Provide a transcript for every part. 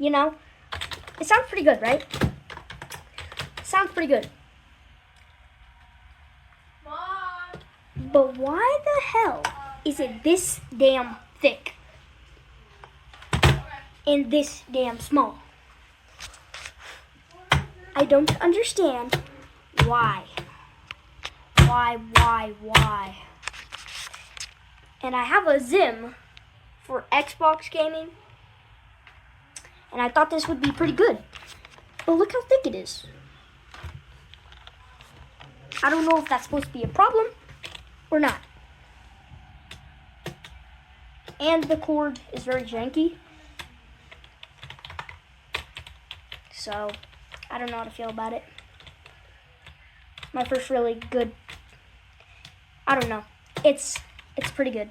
you know? It sounds pretty good, right? Sounds pretty good. Mom. But why the hell is it this damn thick and this damn small? I don't understand why. Why? And I have a Zim for Xbox gaming, and I thought this would be pretty good. But look how thick it is. I don't know if that's supposed to be a problem or not. And the cord is very janky. So, I don't know how to feel about it. My first really good, I don't know. It's pretty good.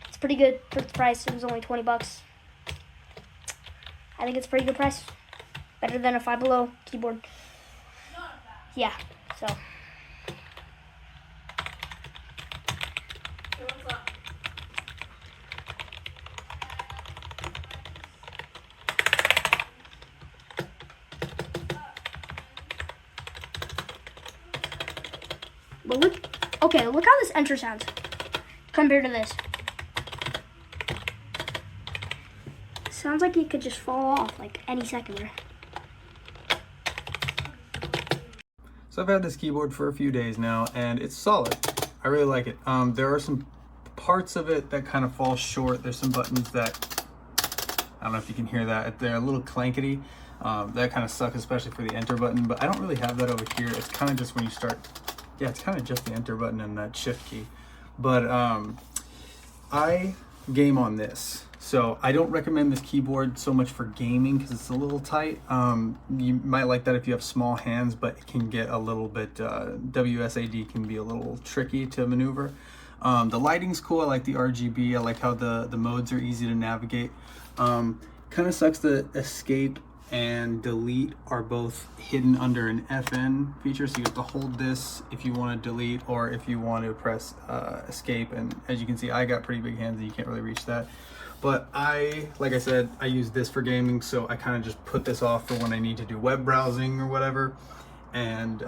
It's pretty good for the price. It was only 20 bucks. I think it's a pretty good price. Better than a Five Below keyboard. Yeah, so. But look, okay, look how this enter sounds compared to this. Sounds like it could just fall off like any second there. So I've had this keyboard for a few days now, and it's solid. I really like it. There are some parts of it that kind of fall short. There's some buttons that, I don't know if you can hear that, they're a little clankety. That kind of sucks, especially for the enter button, but I don't really have that over here. It's kind of just when you start, yeah, it's kind of just the enter button and that shift key. But I game on this. So I don't recommend this keyboard so much for gaming because it's a little tight. You might like that if you have small hands, but it can get a little bit, WSAD can be a little tricky to maneuver. The lighting's cool. I like the RGB. I like how the modes are easy to navigate. Kind of sucks that escape and delete are both hidden under an FN feature, so you have to hold this if you want to delete or if you want to press escape. And as you can see, I got pretty big hands and you can't really reach that. But like I said, I use this for gaming, so I kind of just put this off for when I need to do web browsing or whatever. And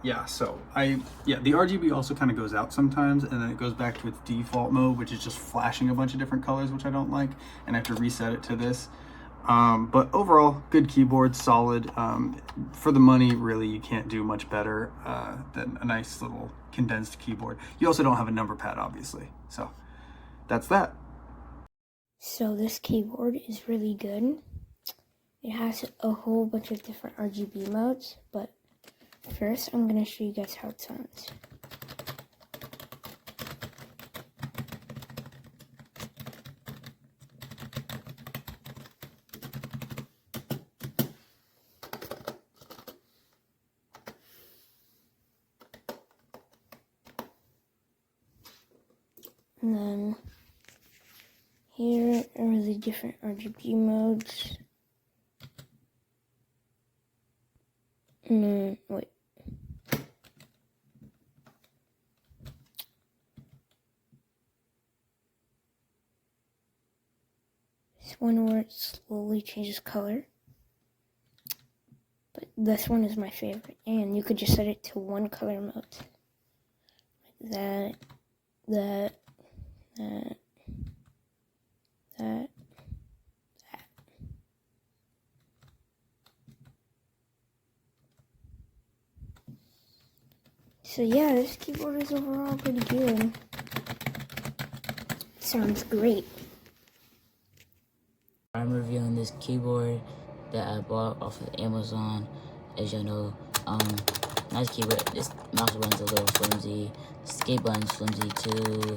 yeah, so the RGB also kind of goes out sometimes, and then it goes back to its default mode, which is just flashing a bunch of different colors, which I don't like, and I have to reset it to this. But overall, good keyboard, solid. For the money, really, you can't do much better than a nice little condensed keyboard. You also don't have a number pad, obviously. So that's that. So this keyboard is really good. It has a whole bunch of different RGB modes, but first I'm going to show you guys how it sounds. And then here are the different RGB modes. Wait. This one where it slowly changes color. But this one is my favorite. And you could just set it to one color mode. Like that. So yeah, this keyboard is overall pretty good. Sounds great. I'm reviewing this keyboard that I bought off of Amazon. As you know, nice keyboard. This mouse button's a little flimsy. The escape button's flimsy too.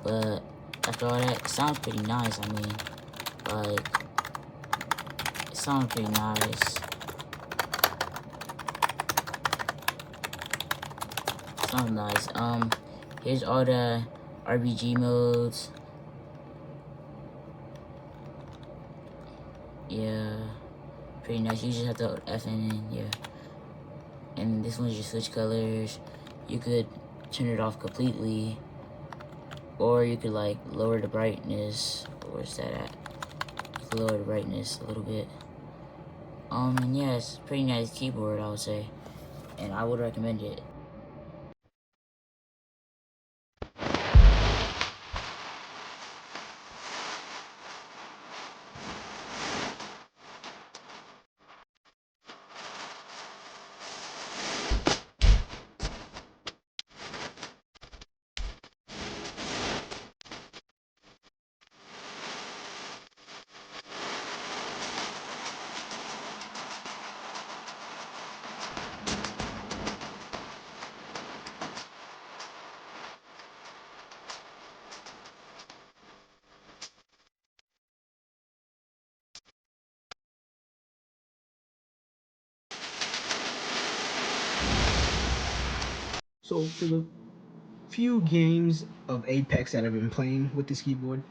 But after all that, it sounds pretty nice. I mean, like, it sounds pretty nice. Sounds nice. Here's all the RGB modes. Yeah, pretty nice. You just have to FN in, yeah. And this one's just switch colors. You could turn it off completely, or you could like lower the brightness. Where's that at? lower the brightness a little bit. And yeah, it's a pretty nice keyboard, I would say, and I would recommend it. So for the few games of Apex that I've been playing with this keyboard,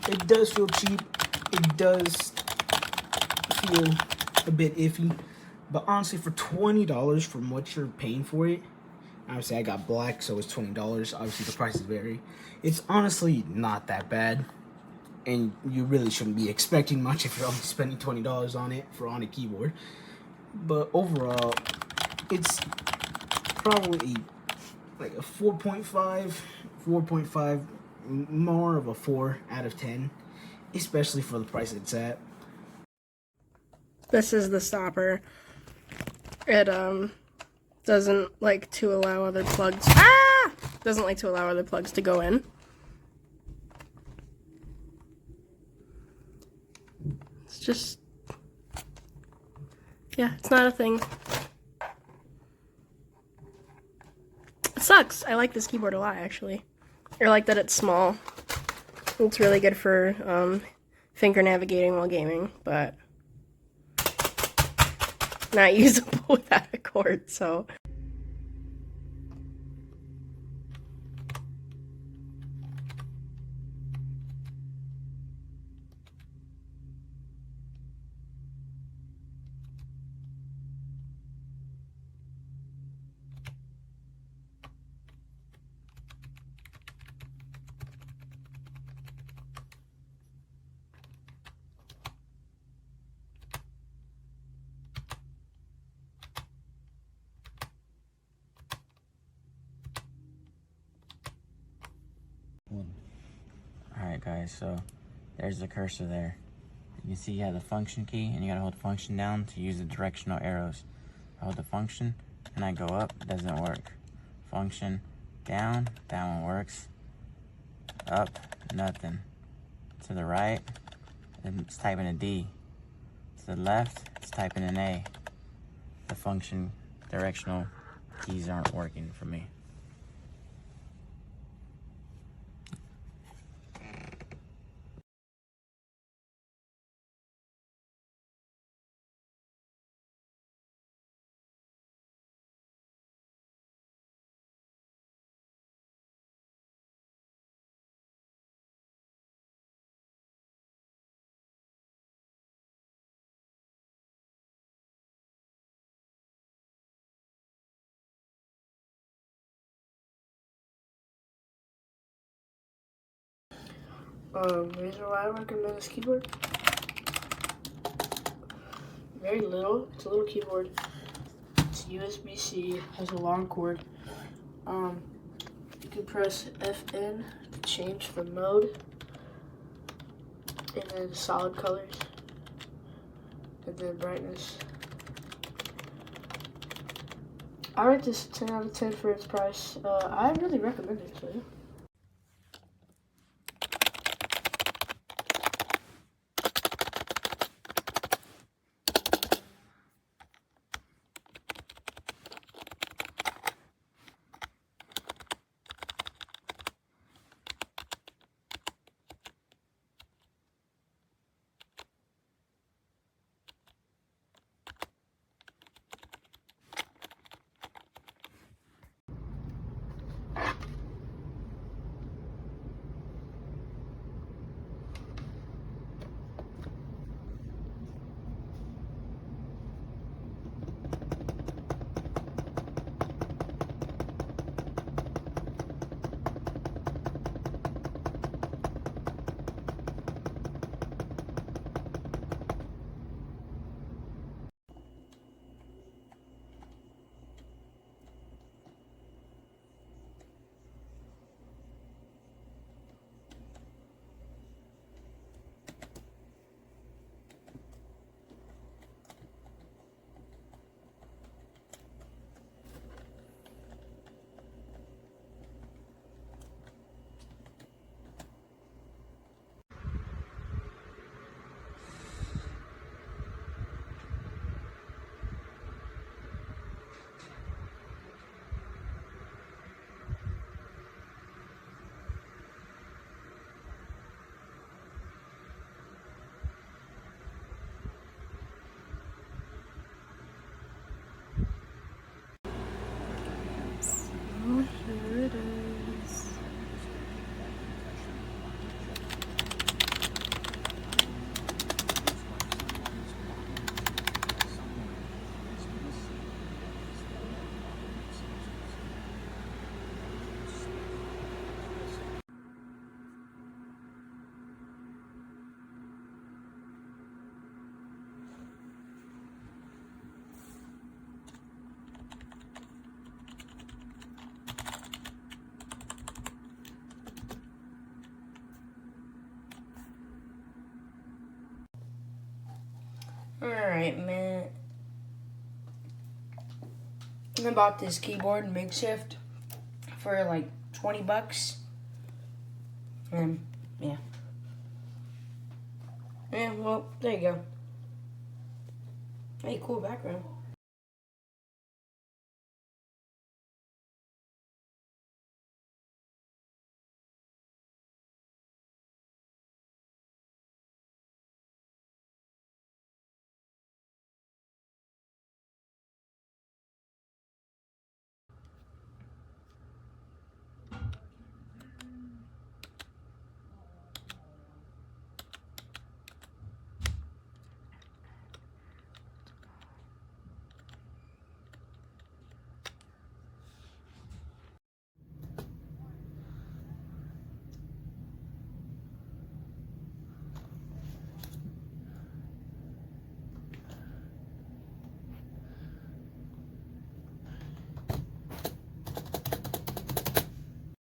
it does feel cheap. It does feel a bit iffy. But honestly, for $20 from what you're paying for it, obviously I got black, so it's $20. Obviously the prices vary. It's honestly not that bad. And you really shouldn't be expecting much if you're only spending $20 on it on a keyboard. But overall, it's probably like a 4.5, more of a 4 out of 10, especially for the price it's at. This is the stopper. It doesn't like to allow other plugs. Doesn't like to allow other plugs to go in. It's just, yeah, it's not a thing. It sucks. I like this keyboard a lot, actually. I like that it's small. It's really good for finger navigating while gaming, but not usable without a cord, so. Alright guys, so there's the cursor there. You can see you have the function key, and you gotta hold the function down to use the directional arrows. I hold the function and I go up, it doesn't work. Function down, that one works. Up, nothing. To the right, it's typing a D. To the left, it's typing an A. The function directional keys aren't working for me. Reason why I recommend this keyboard? Very little. It's a little keyboard. It's USB-C, has a long cord. You can press FN to change the mode, and then solid colors, and then brightness. I rate this 10 out of 10 for its price. I really recommend it, so yeah. Alright, man. I bought this keyboard makeshift for like $20. And yeah. Yeah, well, there you go. Hey, cool background.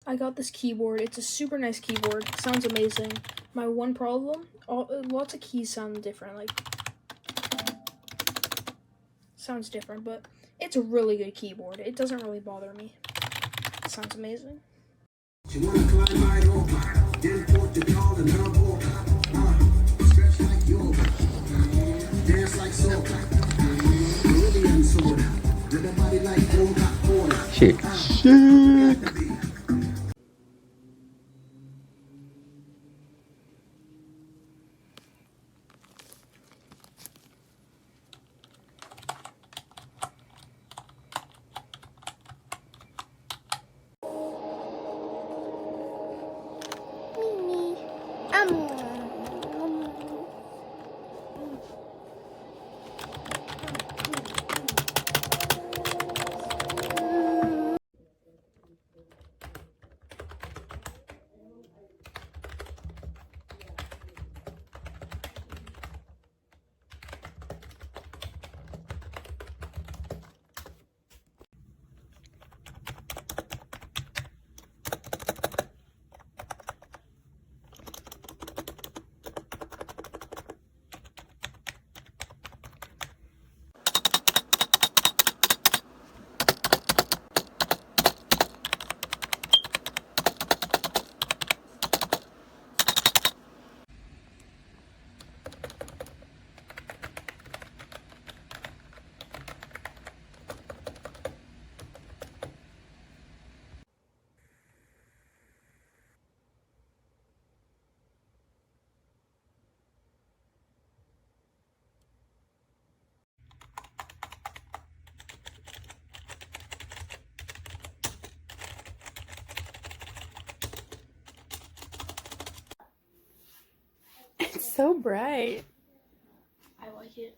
I got this keyboard. It's a super nice keyboard. Sounds amazing. My one problem, lots of keys sound different. Like, sounds different, but it's a really good keyboard. It doesn't really bother me. It sounds amazing. She wanna climb my rope, then Portugal and her boat. Stretch like yoga, dance like soca, Caribbean soda, with a body like Coca-Cola. Shit. It's so bright. I like it.